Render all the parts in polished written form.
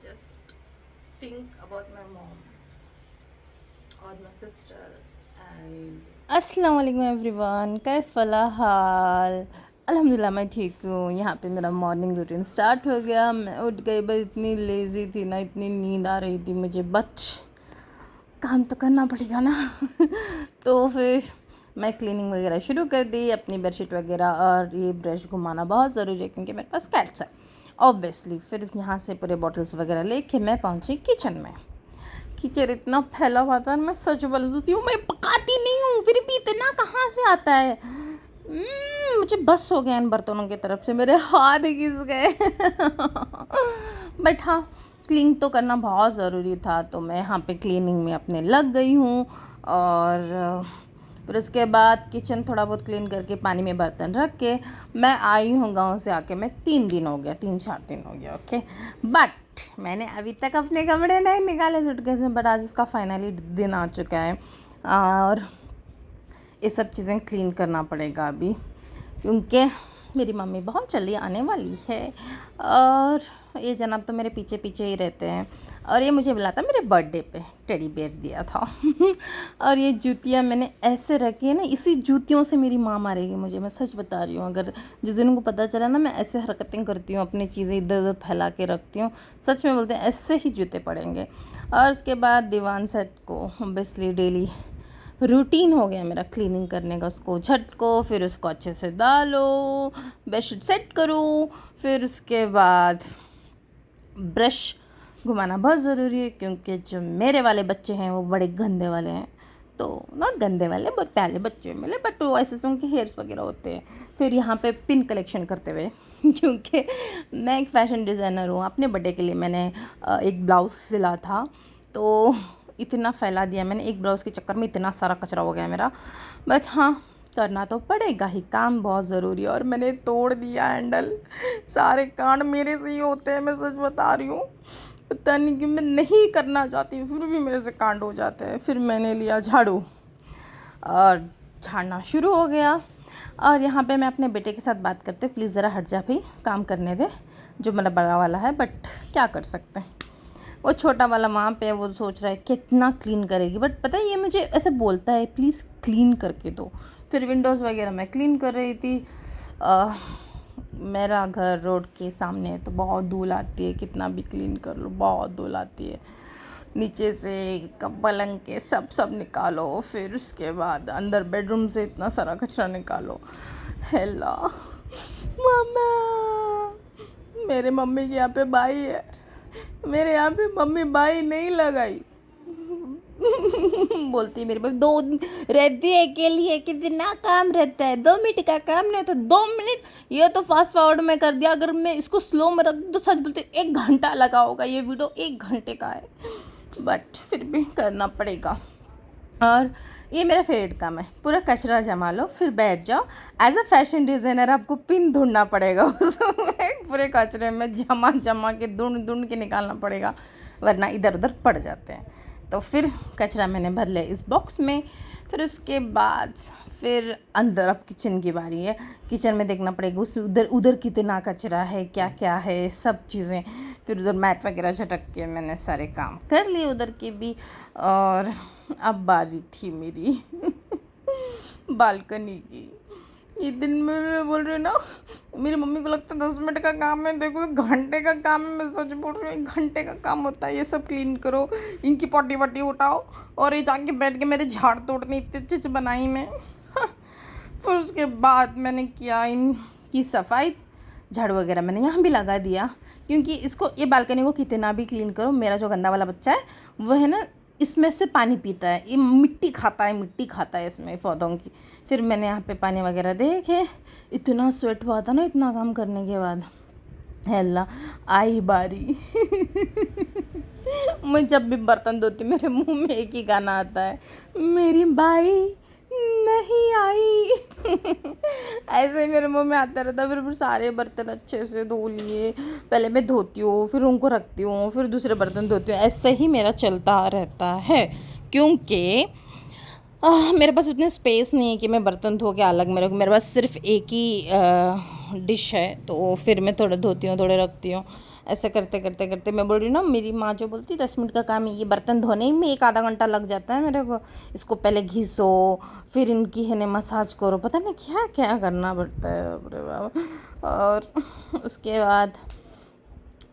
just think about my mom or my sister and अस्सलाम वालेकुम everyone, कैफ़ला हाल। अल्हम्दुलिल्लाह मैं ठीक हूँ। यहाँ पे मेरा मॉर्निंग रूटीन स्टार्ट हो गया। मैं उठ गई, बस इतनी लेज़ी थी ना, इतनी नींद आ रही थी मुझे, बच काम तो करना पड़ेगा ना। तो फिर मैं क्लीनिंग वगैरह शुरू कर दी, अपनी बेडशीट वगैरह, और ये ब्रश घुमाना बहुत ज़रूरी है क्योंकि मेरे पास कैट्स है ऑब्वियसली। फिर यहाँ से पूरे बॉटल्स वगैरह लेके मैं पहुँची किचन में। किचन इतना फैला हुआ था, मैं सच बोलती हूँ, मैं पकाती नहीं हूँ, फिर भी इतना कहाँ से आता है। मुझे बस हो गया इन बर्तनों की तरफ से, मेरे हाथ घिस गए। बट हाँ, क्लीन तो करना बहुत ज़रूरी था, तो मैं यहाँ पे क्लीनिंग में अपने लग गई हूँ। और फिर उसके बाद किचन थोड़ा बहुत क्लीन करके पानी में बर्तन रख के मैं आई हूँ गांव से आके। मैं 3-4 दिन हो गया ओके। बट मैंने अभी तक अपने कपड़े नहीं निकाले सूटकेस में, बट आज उसका फाइनली दिन आ चुका है और ये सब चीज़ें क्लीन करना पड़ेगा अभी, क्योंकि मेरी मम्मी बहुत जल्दी आने वाली है और ये जनाब तो मेरे पीछे पीछे ही रहते हैं। और ये मुझे बुलाता मेरे बर्थडे पे, टेडी बेयर दिया था। और ये जूतियाँ मैंने ऐसे रखी है ना, इसी जूतियों से मेरी माँ मारेगी मुझे, मैं सच बता रही हूँ। अगर जिस दिन को पता चला ना मैं ऐसे हरकतें करती हूँ, अपनी चीज़ें इधर उधर फैला के रखती हूँ, सच में बोलते हैं ऐसे ही जूते पड़ेंगे। और उसके बाद दीवान सेट को ऑब्वियसली डेली रूटीन हो गया मेरा क्लीनिंग करने का, उसको झटको, फिर उसको अच्छे से डालो, बेडशीट सेट करो, फिर उसके बाद ब्रश घुमाना बहुत ज़रूरी है क्योंकि जो मेरे वाले बच्चे हैं वो बड़े गंदे वाले हैं। तो नॉट गंदे वाले, बहुत प्यारे बच्चे मिले, बट वो ऐसे उनके हेयर्स वगैरह होते हैं। फिर यहाँ पे पिन कलेक्शन करते हुए क्योंकि मैं एक फ़ैशन डिज़ाइनर हूँ, अपने बर्थडे के लिए मैंने एक ब्लाउज़ सिला था, तो इतना फैला दिया मैंने, एक ब्लाउज़ के चक्कर में इतना सारा कचरा हो गया मेरा। बट हाँ, करना तो पड़ेगा ही, काम बहुत ज़रूरी है। और मैंने तोड़ दिया हैंडल, सारे कांड मेरे से ही होते हैं, मैं सच बता रही हूँ। पता नहीं कि मैं नहीं करना चाहती फिर भी मेरे से कांड हो जाते हैं। फिर मैंने लिया झाड़ू और झाड़ना शुरू हो गया। और यहाँ पे मैं अपने बेटे के साथ बात करते, प्लीज़ ज़रा हट जा भाई, काम करने दे, जो मेरा बड़ा वाला है, बट क्या कर सकते हैं। वो छोटा वाला वहाँ पे वो सोच रहा है कितना क्लीन करेगी, बट पता है ये मुझे ऐसे बोलता है प्लीज़ क्लीन करके दो। फिर विंडोज़ वगैरह मैं क्लीन कर रही थी। मेरा घर रोड के सामने है तो बहुत धूल आती है, कितना भी क्लीन कर लो बहुत धूल आती है। नीचे से पलंग के सब निकालो, फिर उसके बाद अंदर बेडरूम से इतना सारा कचरा निकालो। हेला मामा, मेरे मम्मी के यहाँ पे बाई है, मेरे यहाँ पे मम्मी बाई नहीं लगाई। बोलती है मेरे पास 2 दिन रहती है अकेली है, कितना काम रहता है, 2 मिनट का काम नहीं होता, 2 मिनट ये तो फास्ट फॉरवर्ड में कर दिया, अगर मैं इसको स्लो में रख दूँ तो सच बोलते 1 घंटा लगा होगा, ये वीडियो 1 घंटे का है, बट फिर भी करना पड़ेगा। और ये मेरा फेवरेट काम है, पूरा कचरा जमा लो फिर बैठ जाओ। एज अ फैशन डिज़ाइनर आपको पिन ढूंढना पड़ेगा उसमें, पूरे कचरे में जमा के ढूंढ के निकालना पड़ेगा, वरना इधर उधर पड़ जाते हैं। तो फिर कचरा मैंने भर लिया इस बॉक्स में। फिर उसके बाद फिर अंदर अब किचन की बारी है। किचन में देखना पड़ेगा उस उधर कितना कचरा है, क्या क्या है, सब चीज़ें। फिर उधर मैट वगैरह झटक के मैंने सारे काम कर लिए उधर के भी। और अब बारी थी मेरी बालकनी की। ये दिन में बोल रही ना, मेरी मम्मी को लगता है 10 मिनट का काम है, देखो घंटे का काम है, मैं सच बोल रही हूँ 1 घंटे का काम होता है। ये सब क्लीन करो, इनकी पॉटी वॉटी उठाओ, और ये जाके बैठ के मेरे झाड़ तोड़ने इतने अच्छे बनाई मैं। फिर उसके बाद मैंने किया इनकी सफाई, झाड़ू वगैरह मैंने यहाँ भी लगा दिया, क्योंकि इसको ये बालकनी को कितना भी क्लीन करो, मेरा जो गंदा वाला बच्चा है वो है ना, इसमें से पानी पीता है, ये मिट्टी खाता है इसमें पौधों की। फिर मैंने यहाँ पे पानी वगैरह देखे, इतना स्वेट हुआ था ना इतना काम करने के बाद। हेल्ला आई बारी मैं जब भी बर्तन धोती मेरे मुंह में एक ही गाना आता है, मेरी बाई नहीं आई। ऐसे ही मेरे मुंह में आता रहता। फिर सारे बर्तन अच्छे से धो लिए, पहले मैं धोती हूँ, फिर उनको रखती हूँ, फिर दूसरे बर्तन धोती हूँ, ऐसे ही मेरा चलता रहता है। क्योंकि मेरे पास उतने स्पेस नहीं है कि मैं बर्तन धो के अलग मेरे पास सिर्फ एक ही डिश है, तो फिर मैं थोड़े धोती हूँ थोड़े रखती हूँ। ऐसे करते करते करते मैं बोल रही हूँ ना, मेरी माँ जो बोलती 10 मिनट का काम है, ये बर्तन धोने में 1 आधा घंटा लग जाता है मेरे को। इसको पहले घिसो, फिर इनकी है ना मसाज करो, पता नहीं क्या क्या करना पड़ता है, अरे बाबा। और उसके बाद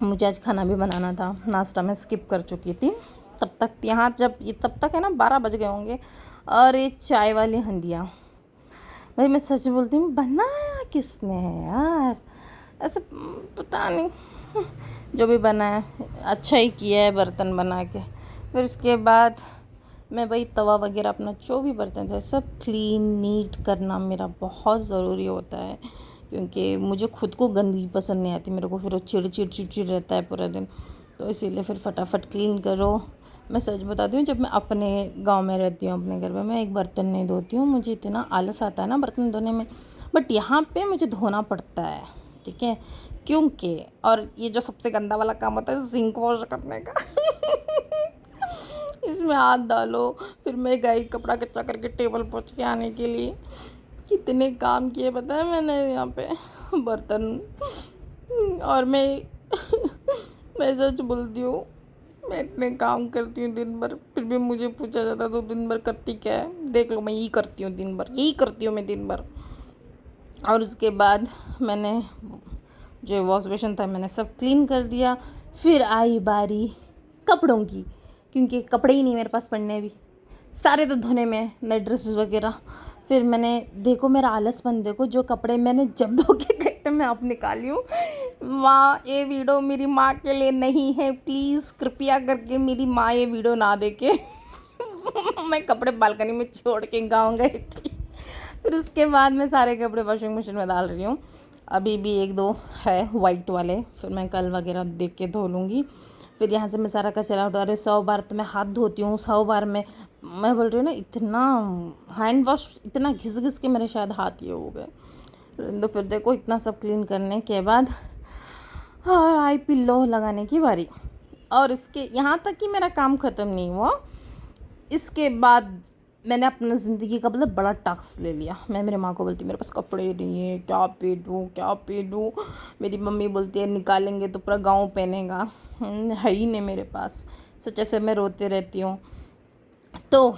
मुझे आज खाना भी बनाना था, नाश्ता मैं स्किप कर चुकी थी। तब तक है ना 12 बज गए होंगे। और ये चाय वाली हंडिया, भाई मैं सच बोलती हूँ, बनाया किसने है यार, ऐसे पता नहीं, जो भी बनाया अच्छा ही किया है बर्तन बना के। फिर उसके बाद मैं वही तवा वगैरह अपना जो भी बर्तन थे सब क्लीन नीट करना मेरा बहुत ज़रूरी होता है, क्योंकि मुझे खुद को गंदगी पसंद नहीं आती, मेरे को फिर वो चिड़ रहता है पूरा दिन। तो इसीलिए फिर फटाफट क्लीन करो। मैं सच बताती हूँ, जब मैं अपने गांव में रहती हूँ, अपने घर में, मैं एक बर्तन नहीं धोती हूँ, मुझे इतना आलस आता है ना बर्तन धोने में। बट यहाँ पे मुझे धोना पड़ता है, ठीक है, क्योंकि और ये जो सबसे गंदा वाला काम होता है सिंक वॉश करने का इसमें हाथ डालो, फिर मैं गई कपड़ा कच्चा करके टेबल पोंछ के आने के लिए। कितने काम किए पता है मैंने यहाँ पे बर्तन। और मैं सच बोलती हूँ, मैं इतने काम करती हूँ दिन भर, फिर भी मुझे पूछा जाता तो दिन भर करती क्या है, देख लो मैं यही करती हूँ दिन भर, यही करती हूँ मैं दिन भर। और उसके बाद मैंने जो वॉश बेसिन था मैंने सब क्लीन कर दिया। फिर आई बारी कपड़ों की, क्योंकि कपड़े ही नहीं मेरे पास पड़ने भी, सारे तो धोने में नए ड्रेसेस वगैरह। फिर मैंने देखो मेरा आलसपन देखो, जो कपड़े मैंने जब धो के गए थे मैं अब निकाली हूँ। माँ, ये वीडियो मेरी माँ के लिए नहीं है, प्लीज़ कृपया करके मेरी माँ ये वीडियो ना देखे मैं कपड़े बालकनी में छोड़ के गाँव गई थी। फिर उसके बाद मैं सारे कपड़े वॉशिंग मशीन में डाल रही हूँ। अभी भी 1-2 है वाइट वाले, फिर मैं कल वगैरह देख के धो लूँगी। फिर यहाँ से मैं सारा कचरा उठा रही हूँ। 100 बार तो मैं हाथ धोती हूँ, 100 बार मैं बोल रही हूँ ना, इतना हैंड वॉश इतना घिस घिस के मेरे शायद हाथ ये हो गए। तो फिर देखो इतना सब क्लीन करने के बाद और आई पिल्लो लगाने की बारी। और इसके यहाँ तक कि मेरा काम ख़त्म नहीं हुआ, इसके बाद मैंने अपना ज़िंदगी का मतलब बड़ा टास्क ले लिया। मैं मेरे माँ को बोलती मेरे पास कपड़े नहीं है, क्या पहनूँ। मेरी मम्मी बोलती है निकालेंगे तो पूरा गाँव पहनेगा, है ही नहीं मेरे पास। सच ऐसे मैं रोते रहती हूँ। तो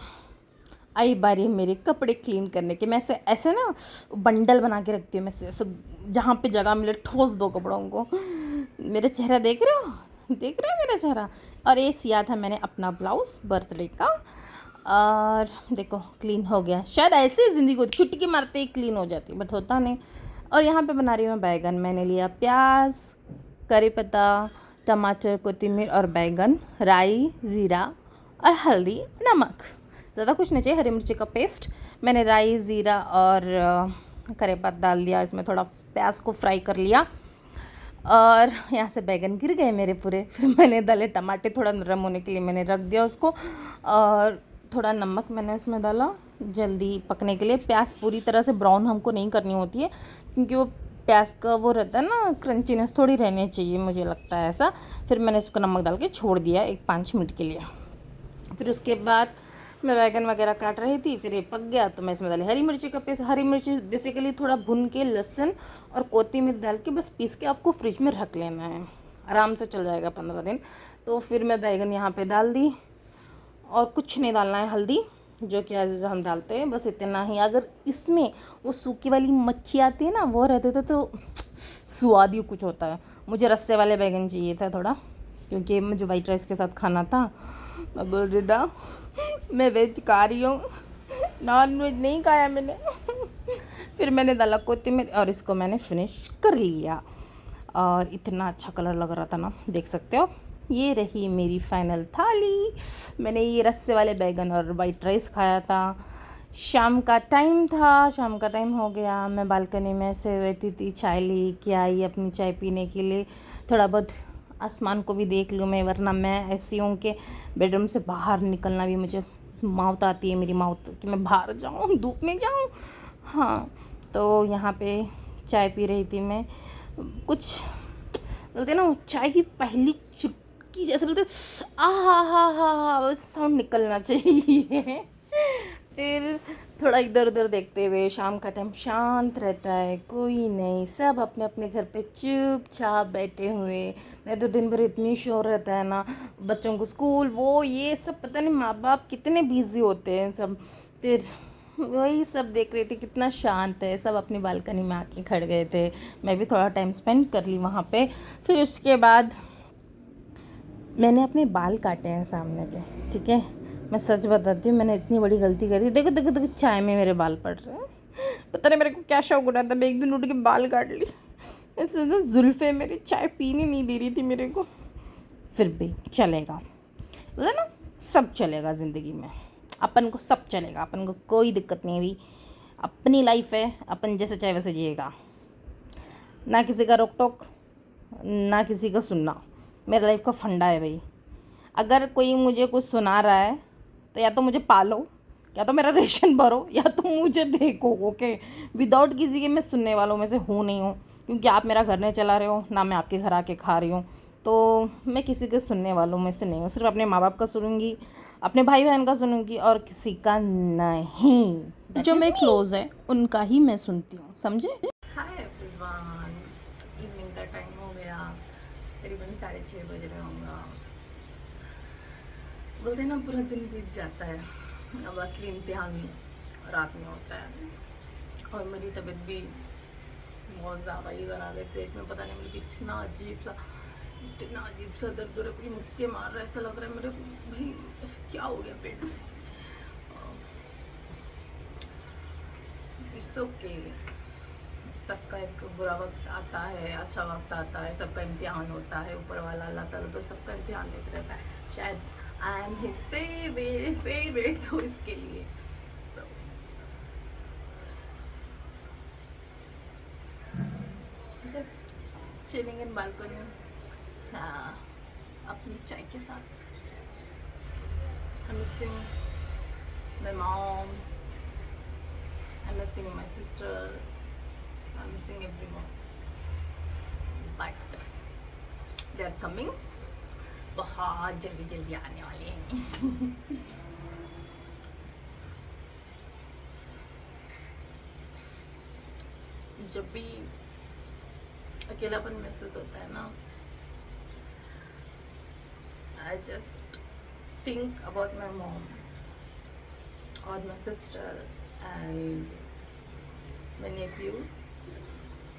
आई बारी मेरे कपड़े क्लीन करने के। मैं ऐसे ना बंडल बना के रखती हूँ, मैं ऐसे जहाँ पे जगह मिले ठोस दो कपड़ों को। मेरा चेहरा देख रहे हो मेरा चेहरा। और ये सिया था मैंने अपना ब्लाउज़ बर्थडे का, और देखो क्लीन हो गया। शायद ऐसे ही ज़िंदगी होती, चुटकी मारते ही क्लीन हो जाती, बट होता नहीं। और यहाँ पे बना रही हूँ मैं बैगन। मैंने लिया प्याज, करी पत्ता, टमाटर, कोथिमीर और बैगन, राई, ज़ीरा और हल्दी, नमक, ज़्यादा कुछ नहीं चाहिए, हरी मिर्ची का पेस्ट। मैंने राई, ज़ीरा और करी पत्ता डाल दिया, इसमें थोड़ा प्याज को फ्राई कर लिया। और यहाँ से बैगन गिर गए मेरे पूरे। फिर मैंने डाले टमाटर, थोड़ा नरम होने के लिए मैंने रख दिया उसको, और थोड़ा नमक मैंने उसमें डाला जल्दी पकने के लिए। प्याज पूरी तरह से ब्राउन हमको नहीं करनी होती है, क्योंकि वो प्याज का वो रहता है ना, क्रंचीनेस थोड़ी रहनी चाहिए, मुझे लगता है ऐसा। फिर मैंने उसको नमक डाल के छोड़ दिया 5 मिनट के लिए। फिर उसके बाद मैं बैगन वगैरह काट रही थी, फिर ये पक गया तो मैं इसमें डाली हरी मिर्ची का पेस्ट। हरी मिर्ची बेसिकली थोड़ा भुन के लहसुन और कोथिमीर डाल के बस पीस के आपको फ्रिज में रख लेना है, आराम से चल जाएगा 15 दिन। तो फिर मैं बैगन यहाँ पे डाल दी, और कुछ नहीं डालना है, हल्दी जो कि आज हम डालते हैं, बस इतना ही। अगर इसमें वो सूखी वाली मच्छी आती है ना, वो रहते थे तो स्वाद ही कुछ होता है। मुझे रस्से वाले बैगन चाहिए था थोड़ा, क्योंकि मुझे वाइट राइस के साथ खाना था। मैं बोल रही था मैं वेज खा रही हूँ, नॉन वेज नहीं खाया मैंने फिर मैंने डाला कोथिमीर और इसको मैंने फिनिश कर लिया। और इतना अच्छा कलर लग रहा था ना, देख सकते हो। ये रही मेरी फाइनल थाली। मैंने ये रस्से वाले बैगन और वाइट राइस खाया था। शाम का टाइम था, शाम का टाइम हो गया, मैं बालकनी में से बैठी थी, चाय ली के आई अपनी चाय पीने के लिए। थोड़ा बहुत आसमान को भी देख लूँ मैं, वरना मैं ऐसी हूँ कि बेडरूम से बाहर निकलना भी मुझे मौत आती है, मेरी मौत कि मैं बाहर जाऊँ, धूप में जाऊँ। हाँ, तो यहाँ पे चाय पी रही थी मैं। कुछ बोलते ना, चाय की पहली चुटकी जैसे बोलते, आ हा हा हा हा, साउंड निकलना चाहिए फिर थोड़ा इधर उधर देखते हुए, शाम का टाइम शांत रहता है, कोई नहीं, सब अपने अपने घर पे चुपचाप बैठे हुए। नहीं तो दिन भर इतनी शोर रहता है ना, बच्चों को स्कूल वो ये सब, पता नहीं माँ बाप कितने बिजी होते हैं सब। फिर वही सब देख रहे थे, कितना शांत है, सब अपनी बालकनी में आके खड़ गए थे। मैं भी थोड़ा टाइम स्पेंड कर ली वहाँ पे। फिर उसके बाद मैंने अपने बाल काटे हैं सामने के, ठीक है। मैं सच बताती हूँ, मैंने इतनी बड़ी गलती करी। देखो देखो देखो, चाय में मेरे बाल पड़ रहे हैं। पता नहीं मेरे को क्या शौक उड़ा था, मैं एक दिन उठ के बाल काट ली। ऐसे तो जुल्फ़े मेरी चाय पीने नहीं दे रही थी मेरे को। फिर भी चलेगा, बोला ना, सब चलेगा ज़िंदगी में। अपन को सब चलेगा, अपन को कोई दिक्कत नहीं हुई। अपनी लाइफ है, अपन जैसे चाहे वैसे जिएगा, ना किसी का रोक टोक, ना किसी का सुनना। मेरा लाइफ का फंडा है भाई। अगर कोई मुझे कुछ सुना रहा है तो या तो मुझे पालो, या तो मेरा रेशन भरो, या तो मुझे देखो, ओके। विदाउट किसी के मैं सुनने वालों में से हूँ नहीं हूँ, क्योंकि आप मेरा घर नहीं चला रहे हो, ना मैं आपके घर आके खा रही हूँ। तो मैं किसी के सुनने वालों में से नहीं हूँ। सिर्फ अपने माँ बाप का सुनूंगी, अपने भाई बहन का सुनूंगी, और किसी का नहीं। जो मेरे क्लोज है उनका ही मैं सुनती हूँ, समझे। हाय एवरीवन, इवनिंग का टाइम हो गया, करीबन 6:30 बज रहे होंगे। बोलते हैं ना, पूरा दिन बीत जाता है, अब असली इम्तिहान रात में होता है। और मेरी तबीयत भी बहुत ज़्यादा ही खराब है, पेट में पता नहीं मुझे इतना अजीब सा दर्द हो रहा है, कोई मुक्के मार रहा है, ऐसा लग रहा है मेरे को भाई ऐसा क्या हो गया पेट में। इट्स ओके, सबका एक बुरा वक्त आता है, अच्छा वक्त आता है, सबका इम्तिहान होता है। ऊपर वाला अल्लाह ताला तो सबका इम्तिहान लेते रहता है। शायद आई एम हिज फेवरेट तो इसके लिए जस्ट चिलिंग इन बालकनी, अपनी चाय के साथ। I'm missing my mom, I'm missing my sister, I'm missing everyone, but they are coming, बहुत जल्दी जल्दी आने वाले हैं। जब भी अकेलापन महसूस होता है ना, I just think about my mom or my sister and my nephews।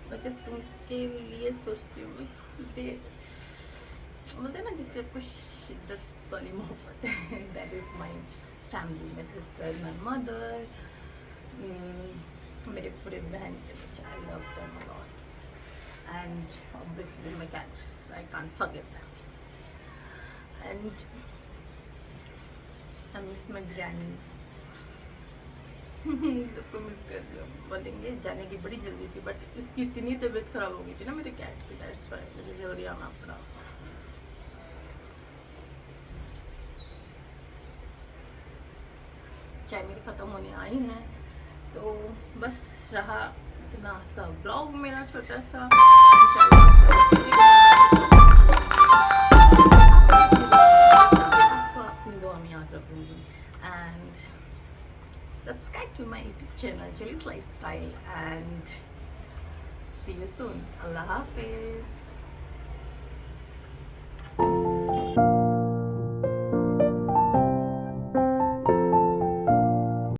मैं जस्ट उनके लिए सोचती हूँ। बोलते हैं ना, जिससे आपको शिद्दत वाली मोहब्बत है, that is my family, my sister, my mother, मेरे पूरे बहन के बच्चे। I love them a lot, and obviously my cats, I can't forget them, and I miss my granny। उसको मिस कर दिया। बोलेंगे जाने की बड़ी जल्दी थी, बट इसकी इतनी तबीयत खराब हो गई थी ना मेरे कैट की, दैट्स व्हाई मुझे जल्दी आना पड़ा। चाय मेरी ख़त्म होने आई है, तो बस रहा इतना सा ब्लॉग मेरा छोटा सा। आपको अपनी दुआ में याद रखूँगी, and subscribe to my YouTube channel Jelly's Lifestyle, and see you soon. Allah Hafiz.